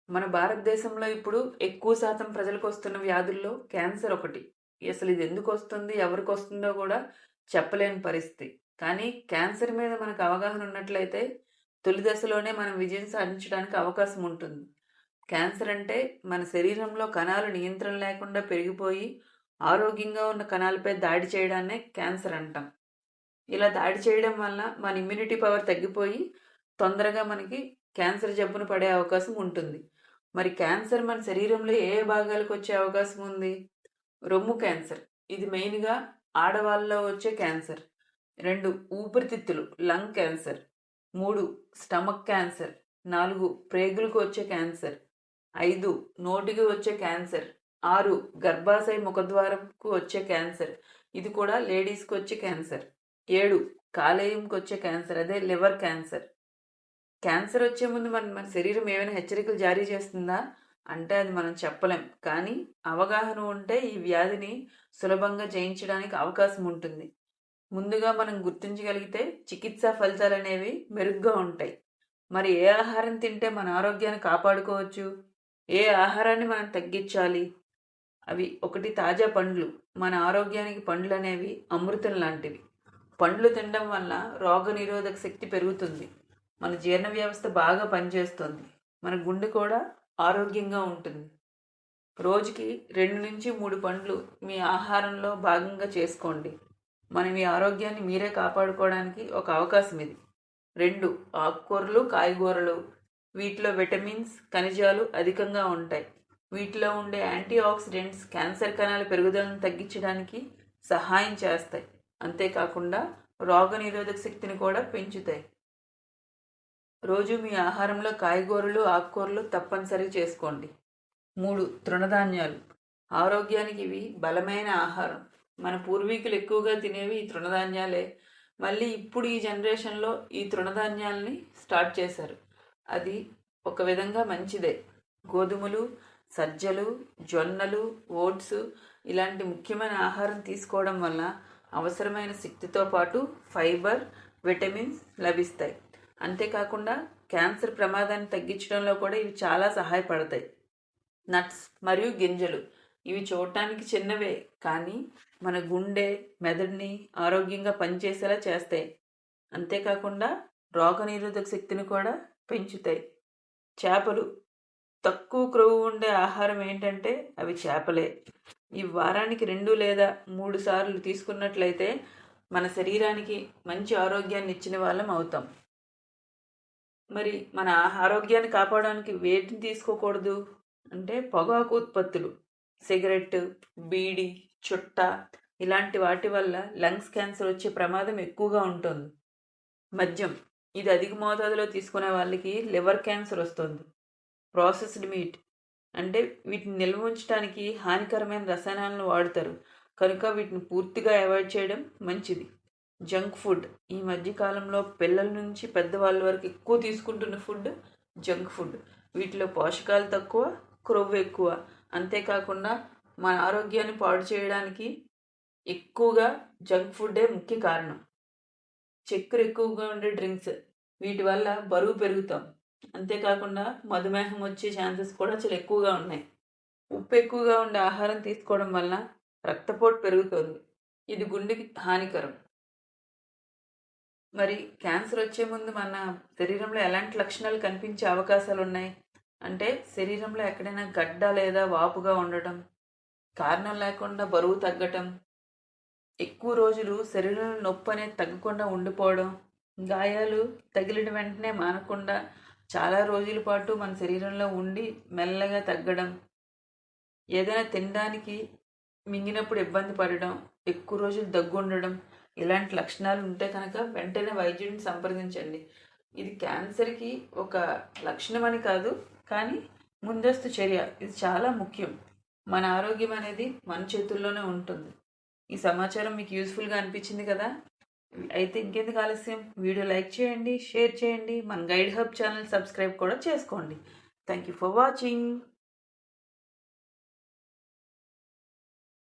మన భారతదేశంలో ఇప్పుడు ఎక్కువ శాతం ప్రజలకు వస్తున్న వ్యాధుల్లో క్యాన్సర్ ఒకటి. అసలు ఇది ఎందుకు వస్తుంది, ఎవరికి వస్తుందో కూడా చెప్పలేని పరిస్థితి. కానీ క్యాన్సర్ మీద మనకు అవగాహన ఉన్నట్లయితే తొలి దశలోనే మనం విజయం సాధించడానికి అవకాశం ఉంటుంది. క్యాన్సర్ అంటే మన శరీరంలో కణాలు నియంత్రణ లేకుండా పెరిగిపోయి ఆరోగ్యంగా ఉన్న కణాలపై దాడి చేయడాన్నే క్యాన్సర్ అంటాం. ఇలా దాడి చేయడం వల్ల మన ఇమ్యూనిటీ పవర్ తగ్గిపోయి తొందరగా మనకి క్యాన్సర్ జబ్బున పడే అవకాశం ఉంటుంది. మరి క్యాన్సర్ మన శరీరంలో ఏ ఏ భాగాలకు వచ్చే అవకాశం ఉంది? రొమ్ము క్యాన్సర్. ఇది మెయిన్‌గా ఆడవాళ్ళలో వచ్చే క్యాన్సర్. 2 ఊపిరితిత్తులు లంగ్ క్యాన్సర్. 3 stomach cancer. 4 ప్రేగులకు వచ్చే క్యాన్సర్. 5 నోటికి వచ్చే క్యాన్సర్. 6 గర్భాశయ ముఖద్వారంకు వచ్చే క్యాన్సర్. ఇది కూడా లేడీస్‌కి వచ్చే క్యాన్సర్. 7 కాలేయంకి వచ్చే క్యాన్సర్, అదే లివర్ క్యాన్సర్. క్యాన్సర్ వచ్చే ముందు మన శరీరం ఏమైనా హెచ్చరికలు జారీ చేస్తుందా అంటే అది మనం చెప్పలేం. కానీ అవగాహన ఉంటే ఈ వ్యాధిని సులభంగా జయించడానికి అవకాశం ఉంటుంది. ముందుగా మనం గుర్తించగలిగితే చికిత్సా ఫలితాలు అనేవి మెరుగ్గా ఉంటాయి. మరి ఏ ఆహారం తింటే మన ఆరోగ్యాన్ని కాపాడుకోవచ్చు, ఏ ఆహారాన్ని మనం తగ్గించాలి? అవి ఒకటి, తాజా పండ్లు. మన ఆరోగ్యానికి పండ్లు అనేవి అమృతం లాంటివి. పండ్లు తినడం వల్ల రోగనిరోధక శక్తి పెరుగుతుంది, మన జీర్ణ వ్యవస్థ బాగా పనిచేస్తుంది, మన గుండె కూడా ఆరోగ్యంగా ఉంటుంది. రోజుకి 2-3 పండ్లు మీ ఆహారంలో భాగంగా చేసుకోండి. మన మీ ఆరోగ్యాన్ని మీరే కాపాడుకోవడానికి ఒక అవకాశం ఇది. 2 ఆకుకూరలు, కాయగూరలు. వీటిలో విటమిన్స్, ఖనిజాలు అధికంగా ఉంటాయి. వీటిలో ఉండే యాంటీ ఆక్సిడెంట్స్ క్యాన్సర్ కణాల పెరుగుదలను తగ్గించడానికి సహాయం చేస్తాయి. అంతేకాకుండా రోగనిరోధక శక్తిని కూడా పెంచుతాయి. రోజు మీ ఆహారంలో కాయగూరలు, ఆకుకూరలు తప్పనిసరిగా చేసుకోండి. 3 తృణధాన్యాలు. ఆరోగ్యానికి ఇవి బలమైన ఆహారం. మన పూర్వీకులు ఎక్కువగా తినేవి ఈ తృణధాన్యాలే. మళ్ళీ ఇప్పుడు ఈ జనరేషన్లో ఈ తృణధాన్యాలని స్టార్ట్ చేశారు. అది ఒక విధంగా మంచిదే. గోధుమలు, సజ్జలు, జొన్నలు, ఓట్స్ ఇలాంటి ముఖ్యమైన ఆహారం తీసుకోవడం వల్ల అవసరమైన శక్తితో పాటు ఫైబర్, విటమిన్స్ లభిస్తాయి. అంతేకాకుండా క్యాన్సర్ ప్రమాదాన్ని తగ్గించడంలో కూడా ఇవి చాలా సహాయపడతాయి. నట్స్ మరియు గింజలు. ఇవి చూడటానికి చిన్నవే కానీ మన గుండె, మెదడుని ఆరోగ్యంగా పనిచేసేలా చేస్తాయి. అంతేకాకుండా రోగనిరోధక శక్తిని కూడా పెంచుతాయి. చేపలు. తక్కువ క్రొవ్వు ఉండే ఆహారం ఏంటంటే అవి చేపలే. ఈ వారానికి 2 లేదా 3 సార్లు తీసుకున్నట్లయితే మన శరీరానికి మంచి ఆరోగ్యాన్ని ఇచ్చిన వాళ్ళం అవుతాం. మరి మన ఆరోగ్యాన్ని కాపాడడానికి వేటిని తీసుకోకూడదు అంటే పొగాకు ఉత్పత్తులు, సిగరెట్, బీడి, చుట్ట ఇలాంటి వాటి వల్ల లంగ్స్ క్యాన్సర్ వచ్చే ప్రమాదం ఎక్కువగా ఉంటుంది. మద్యం. ఇది అధిక మోతాదులో తీసుకునే వాళ్ళకి లివర్ క్యాన్సర్ వస్తుంది. ప్రాసెస్డ్ మీట్ అంటే వీటిని నిల్వ ఉంచడానికి హానికరమైన రసాయనాలను వాడతారు కనుక వీటిని పూర్తిగా అవాయిడ్ చేయడం మంచిది. Junk food. ఈ మధ్యకాలంలో పిల్లల నుంచి పెద్దవాళ్ళ వరకు ఎక్కువ తీసుకుంటున్న ఫుడ్ జంక్ ఫుడ్. వీటిలో పోషకాలు తక్కువ, క్రొవ్వు ఎక్కువ. అంతేకాకుండా మన ఆరోగ్యాన్ని పాడు చేయడానికి ఎక్కువగా జంక్ ఫుడ్డే ముఖ్య కారణం. చక్కెర ఎక్కువగా ఉండే డ్రింక్స్. వీటి వల్ల బరువు పెరుగుతాం. అంతేకాకుండా మధుమేహం వచ్చే ఛాన్సెస్ కూడా చాలా ఎక్కువగా ఉన్నాయి. ఉప్పు ఎక్కువగా ఉండే ఆహారం తీసుకోవడం వల్ల రక్తపోటు పెరుగుతుంది. ఇది గుండెకి హానికరం. మరి క్యాన్సర్ వచ్చే ముందు మన శరీరంలో ఎలాంటి లక్షణాలు కనిపించే అవకాశాలు ఉన్నాయి అంటే శరీరంలో ఎక్కడైనా గడ్డ లేదా వాపుగా ఉండటం, కారణం లేకుండా బరువు తగ్గటం, ఎక్కువ రోజులు శరీరంలో నొప్పి అనేది తగ్గకుండా ఉండిపోవడం, గాయాలు తగిలిన వెంటనే మానకుండా చాలా రోజుల పాటు మన శరీరంలో ఉండి మెల్లగా తగ్గడం, ఏదైనా తినడానికి మింగినప్పుడు ఇబ్బంది పడడం, ఎక్కువ రోజులు దగ్గు ఉండడం ఇలాంటి లక్షణాలు ఉంటే కనుక వెంటనే వైద్యుడిని సంప్రదించండి. ఇది క్యాన్సర్కి ఒక లక్షణం అని కాదు కానీ ముందస్తు చర్య. ఇది చాలా ముఖ్యం. మన ఆరోగ్యం అనేది మన చేతుల్లోనే ఉంటుంది. ఈ సమాచారం మీకు యూస్ఫుల్గా అనిపించింది కదా? అయితే ఇంకెందుకు ఆలస్యం, వీడియో లైక్ చేయండి, షేర్ చేయండి, మన గైడ్ హబ్ ఛానల్ సబ్స్క్రైబ్ కూడా చేసుకోండి. Thank you for watching.